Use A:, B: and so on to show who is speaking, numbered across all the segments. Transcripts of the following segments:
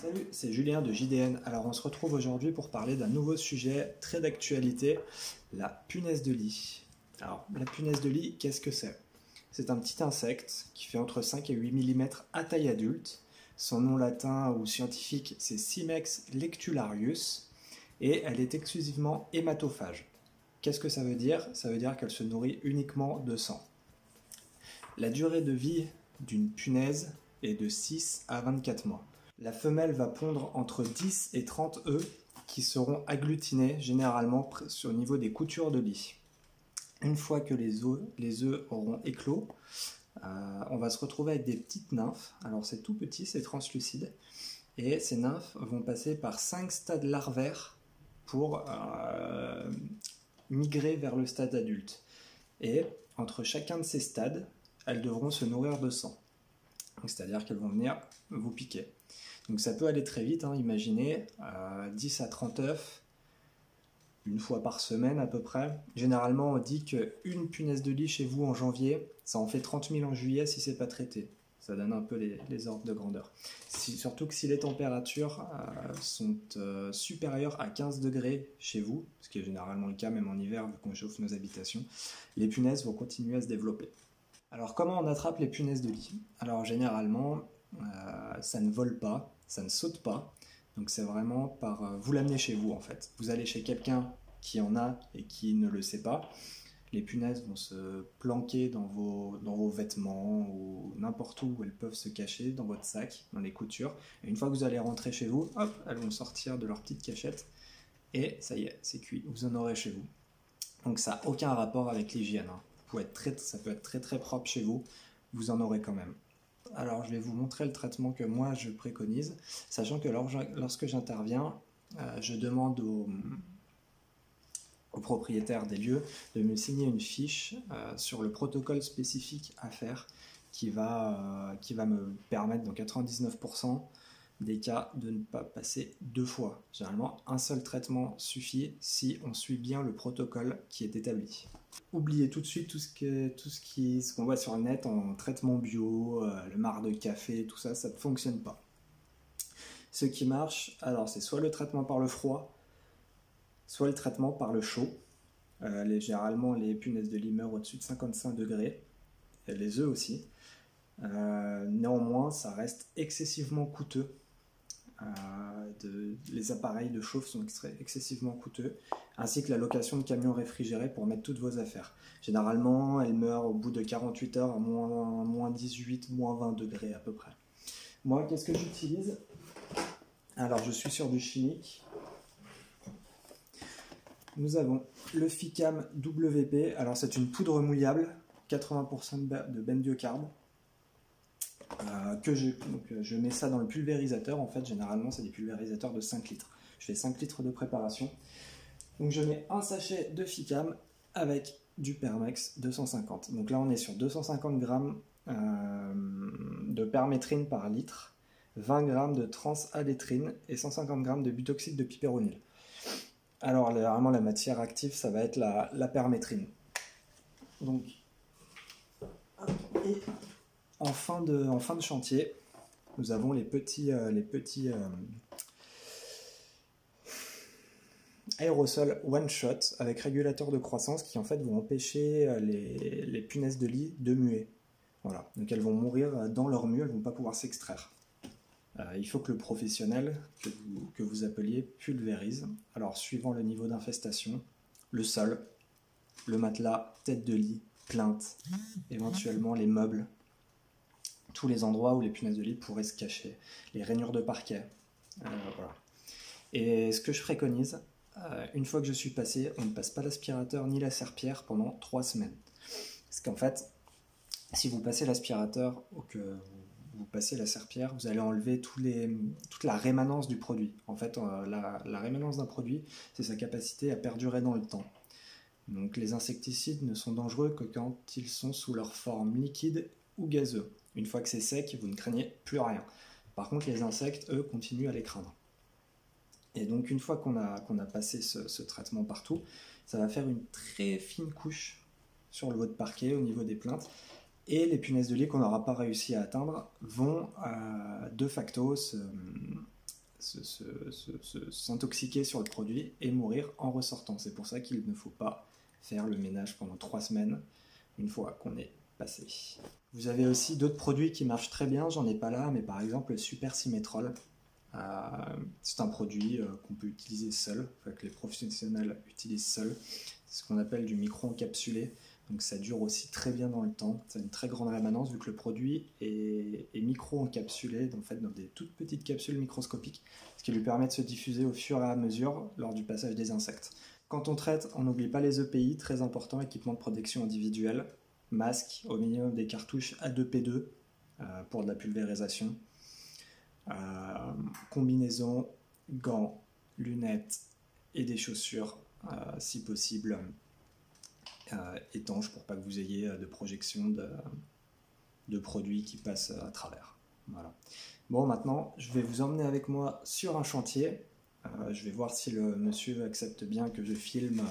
A: Salut, c'est Julien de JDN. Alors on se retrouve aujourd'hui pour parler d'un nouveau sujet très d'actualité, la punaise de lit. Alors la punaise de lit, qu'est-ce que c'est? C'est un petit insecte qui fait entre 5 et 8 mm à taille adulte. Son nom latin ou scientifique c'est Cimex lectularius et elle est exclusivement hématophage. Qu'est-ce que ça veut dire? Ça veut dire qu'elle se nourrit uniquement de sang. La durée de vie d'une punaise est de 6 à 24 mois. La femelle va pondre entre 10 et 30 œufs qui seront agglutinés généralement au niveau des coutures de lit. Une fois que les œufs auront éclos, on va se retrouver avec des petites nymphes. Alors c'est tout petit, c'est translucide. Et ces nymphes vont passer par 5 stades larvaires pour migrer vers le stade adulte. Et entre chacun de ces stades, elles devront se nourrir de sang. C'est-à-dire qu'elles vont venir vous piquer. Donc ça peut aller très vite, hein. Imaginez 10 à 30 œufs, une fois par semaine à peu près. Généralement on dit qu'une punaise de lit chez vous en janvier, ça en fait 30 000 en juillet si c'est pas traité. Ça donne un peu les ordres de grandeur. Surtout que si les températures sont supérieures à 15 degrés chez vous, ce qui est généralement le cas même en hiver vu qu'on chauffe nos habitations, les punaises vont continuer à se développer. Alors comment on attrape les punaises de lit? Alors généralement, ça ne vole pas, ça ne saute pas, donc c'est vraiment par... vous l'amenez chez vous en fait. Vous allez chez quelqu'un qui en a et qui ne le sait pas, les punaises vont se planquer dans vos vêtements ou n'importe où elles peuvent se cacher, dans votre sac, dans les coutures. Et une fois que vous allez rentrer chez vous, hop, elles vont sortir de leur petite cachette et ça y est, c'est cuit, vous en aurez chez vous. Donc ça n'a aucun rapport avec l'hygiène, hein. Ça peut être très très propre chez vous, vous en aurez quand même. Alors je vais vous montrer le traitement que moi je préconise, sachant que lorsque j'interviens, je demande au propriétaire des lieux de me signer une fiche sur le protocole spécifique à faire qui va me permettre dans 99% des cas de ne pas passer 2 fois. Généralement, un seul traitement suffit si on suit bien le protocole qui est établi. Oubliez tout de suite tout ce qu'on voit sur le net en traitement bio, le marc de café, tout ça, ça ne fonctionne pas. Ce qui marche, alors c'est soit le traitement par le froid, soit le traitement par le chaud. Généralement, les punaises de lit meurent au-dessus de 55 degrés, et les œufs aussi. Néanmoins, ça reste excessivement coûteux. Les appareils de chauffe sont excessivement coûteux, ainsi que la location de camions réfrigérés pour mettre toutes vos affaires. Généralement, elles meurent au bout de 48 heures à moins 18, moins 20 degrés à peu près. Moi, qu'est-ce que j'utilise? Alors, je suis sur du chimique. Nous avons le Ficam WP. Alors, c'est une poudre mouillable, 80% de benziocarbe. Je mets ça dans le pulvérisateur. En fait, généralement, c'est des pulvérisateurs de 5 litres. Je fais 5 litres de préparation. Donc, je mets un sachet de Ficam avec du Permex 250. Donc là, on est sur 250 grammes de permétrine par litre, 20 grammes de transalétrine et 150 grammes de butoxyde de piperonil. Alors, vraiment, la matière active, ça va être la permétrine. Donc, et en fin de chantier, nous avons les petits aérosols one shot avec régulateur de croissance qui en fait vont empêcher les punaises de lit de muer. Voilà, donc elles vont mourir dans leur mue, elles ne vont pas pouvoir s'extraire. Il faut que le professionnel que vous appeliez pulvérise. Alors suivant le niveau d'infestation, le sol, le matelas, tête de lit, plinthe, éventuellement les meubles, tous les endroits où les punaises de lit pourraient se cacher, les rainures de parquet, voilà. Et ce que je préconise, une fois que je suis passé, on ne passe pas l'aspirateur ni la serpillière pendant 3 semaines. Parce qu'en fait, si vous passez l'aspirateur ou que vous passez la serpillière, vous allez enlever toute la rémanence du produit. En fait, la rémanence d'un produit, c'est sa capacité à perdurer dans le temps. Donc les insecticides ne sont dangereux que quand ils sont sous leur forme liquide ou gazeux. Une fois que c'est sec, vous ne craignez plus rien. Par contre, les insectes, eux, continuent à les craindre. Et donc, une fois qu'on a passé ce traitement partout, ça va faire une très fine couche sur le votre parquet au niveau des plinthes. Et les punaises de lit qu'on n'aura pas réussi à atteindre vont de facto s'intoxiquer sur le produit et mourir en ressortant. C'est pour ça qu'il ne faut pas faire le ménage pendant 3 semaines, une fois qu'on est passé. Vous avez aussi d'autres produits qui marchent très bien, j'en ai pas là, mais par exemple le Super Symétrol. C'est un produit qu'on peut utiliser seul, enfin, que les professionnels utilisent seuls. C'est ce qu'on appelle du micro-encapsulé. Donc ça dure aussi très bien dans le temps. Ça a une très grande rémanence vu que le produit est micro-encapsulé en fait, dans des toutes petites capsules microscopiques, ce qui lui permet de se diffuser au fur et à mesure lors du passage des insectes. Quand on traite, on n'oublie pas les EPI, très important, équipement de protection individuelle, masque, au minimum des cartouches A2P2 pour de la pulvérisation, combinaison, gants, lunettes et des chaussures, si possible, étanches pour pas que vous ayez de projection de produits qui passent à travers. Voilà. Bon, maintenant, je vais vous emmener avec moi sur un chantier. Je vais voir si le monsieur accepte bien que je filme,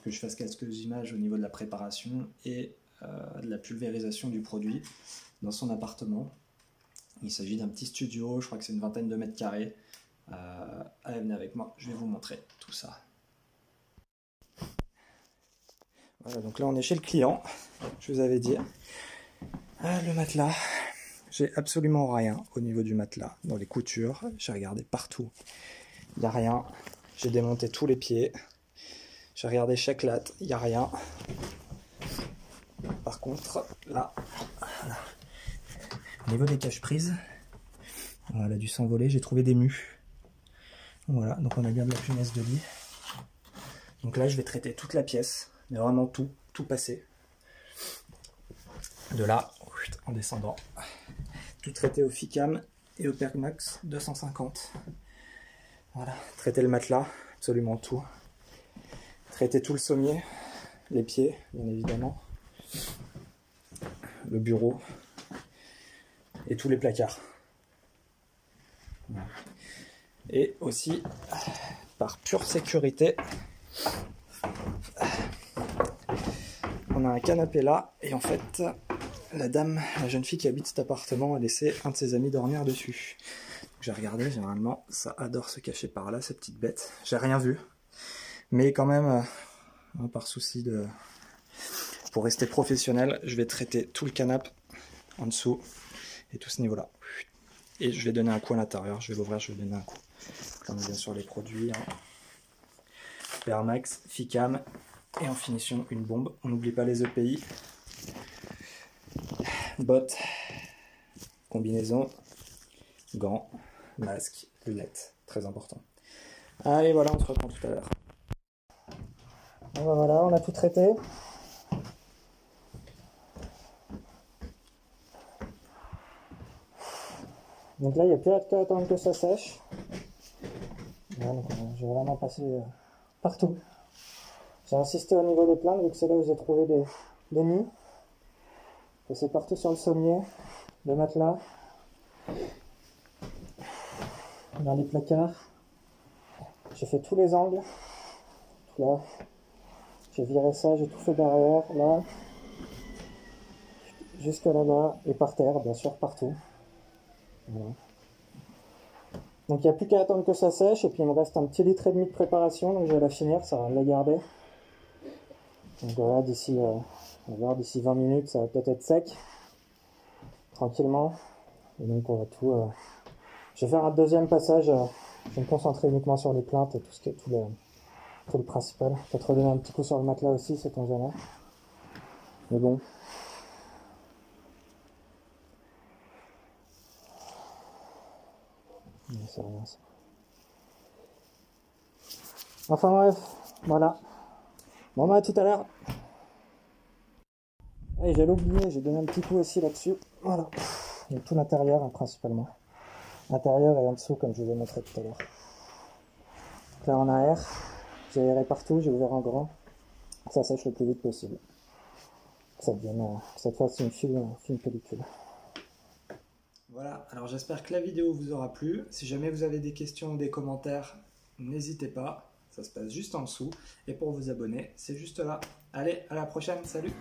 A: que je fasse quelques images au niveau de la préparation et de la pulvérisation du produit dans son appartement. Il s'agit d'un petit studio, je crois que c'est une vingtaine de mètres carrés. Allez, venez avec moi, je vais vous montrer tout ça. Voilà, donc là on est chez le client, je vous avais dit. Le matelas, j'ai absolument rien au niveau du matelas. Dans les coutures, j'ai regardé partout, il n'y a rien. J'ai démonté tous les pieds, j'ai regardé chaque latte, il n'y a rien. Par contre, là, voilà. Au niveau des caches-prises, elle a dû s'envoler, j'ai trouvé des mues. Voilà, donc on a bien de la punaise de lit. Donc là, je vais traiter toute la pièce, mais vraiment tout passer. De là, en descendant, tout traiter au Ficam et au Pergnox 250. Voilà, traiter le matelas, absolument tout. Traiter tout le sommier, les pieds, bien évidemment, le bureau et tous les placards. Voilà. Et aussi, par pure sécurité, on a un canapé là, et en fait, la jeune fille qui habite cet appartement a laissé un de ses amis dormir dessus. J'ai regardé, généralement, ça adore se cacher par là, ces petites bêtes. J'ai rien vu, mais quand même, par souci pour rester professionnel, je vais traiter tout le canapé en dessous et tout ce niveau-là. Et je vais donner un coup à l'intérieur, je vais l'ouvrir, je vais donner un coup. Là, on est bien sur les produits. Permax, Ficam, et en finition, une bombe. On n'oublie pas les EPI. Bottes, combinaison, gants, masque, lunettes. Très important. Allez, voilà, on se reprend tout à l'heure. Voilà, on a tout traité. Donc là, il n'y a plus qu'à attendre que ça sèche. Voilà, j'ai vraiment passé partout. J'ai insisté au niveau des plaintes, vu que c'est là où j'ai trouvé des nids. C'est partout sur le sommier, le matelas, dans les placards. J'ai fait tous les angles. Là, j'ai viré ça, j'ai tout fait derrière, là, jusqu'à là-bas, et par terre, bien sûr, partout. Voilà. Donc il n'y a plus qu'à attendre que ça sèche, et puis il me reste un petit litre et demi de préparation, donc je vais la finir, ça va me la garder. Donc voilà, d'ici 20 minutes, ça va peut-être être sec, tranquillement. Et donc on va tout... Je vais faire un deuxième passage, je vais me concentrer uniquement sur les plaintes et tout ce qui est tout le principal. Peut-être redonner un petit coup sur le matelas aussi, c'est ton jamais. Mais bon. C'est rien ça. Enfin bref, voilà. Bon bah à tout à l'heure. Et j'allais oublier, j'ai donné un petit coup aussi là-dessus. Voilà. Et tout l'intérieur hein, principalement. L'intérieur et en dessous comme je vous ai montré tout à l'heure. Là on aère. J'ai aéré partout, j'ai ouvert en grand. Que ça sèche le plus vite possible. Que ça devienne cette fois-ci une fine pellicule. Voilà, alors j'espère que la vidéo vous aura plu. Si jamais vous avez des questions ou des commentaires, n'hésitez pas. Ça se passe juste en dessous. Et pour vous abonner, c'est juste là. Allez, à la prochaine, salut!